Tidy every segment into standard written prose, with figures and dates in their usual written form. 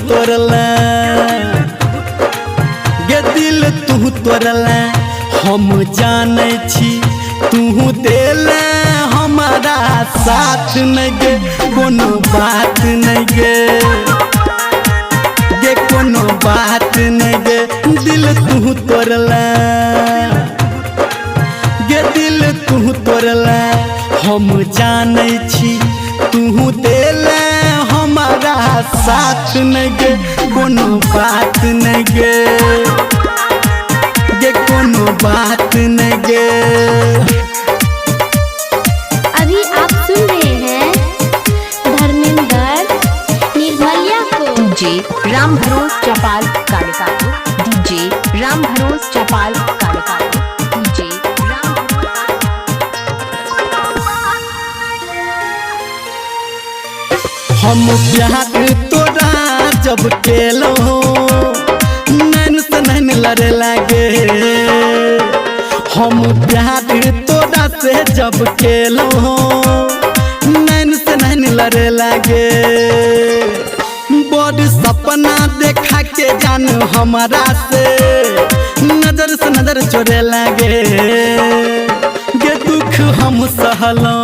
तोड़ला गे दिल तू तोड़ला हम जाने छी तू देला हमारा साथ नहीं गे कोनो बात नहीं गे कोनो बात नहीं गे दिल तू तोड़ला गे दिल तू तोड़ला हम जाने छी तू देला हमारा साथ नहीं गे कोनो बात नहीं गे कोनो बात नहीं गे। अभी आप सुन रहे हैं धर्मेंद्र निर्मलिया को। डीजे राम भरोस चौपाल कालिकापुर। डीजे राम भरोस चौपाल कालिकापुर। डीजे हम प्यार तोरा जब केलो नैन से नैन लड़े लागे हम प्यार तोरा से जब केलो नैन से नैन लड़े लागे बड़ सपना देखा के जान हमारा से नजर से नजर जोड़े लागे गे दुख हम सहलों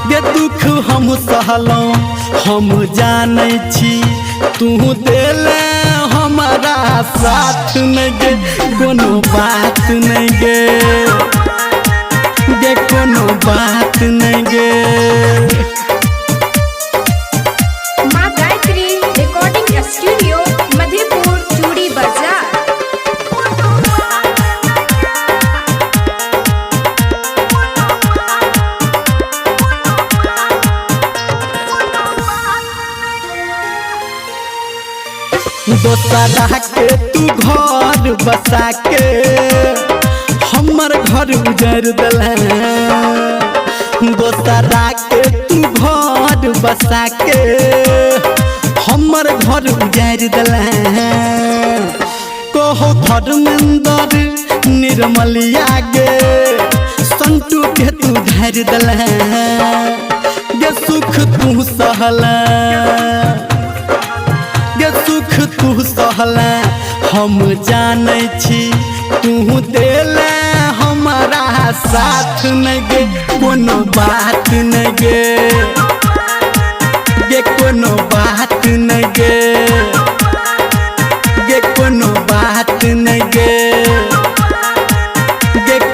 गे दुख हम सहलों हम जाने छी तू देले हमारा साथ नहीं गे कोनो बात नहीं गे कोनो बात नहीं गे। माँ गायत्री रिकॉर्डिंग स्टूडियो मधेपुर चूड़ी बाजार। दोसरा के तू घर बसा के हमर घर उजर दिला दोसरा के तू घर बसा के हमर घर उजर दिला कहो धर्मेंद्र निर्मलिया गे संतू के तू धर दिला गे सुख तू सहला गे सुख तू सहला हम जाने छी तू देला हमारा साथ नहीं गे कोनो बात नहीं गे कोनो बात नहीं गे कोनो बात नहीं गे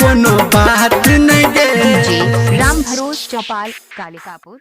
कोनो बात नहीं गे। डीजे राम भरोस चौपाल कालिकापुर।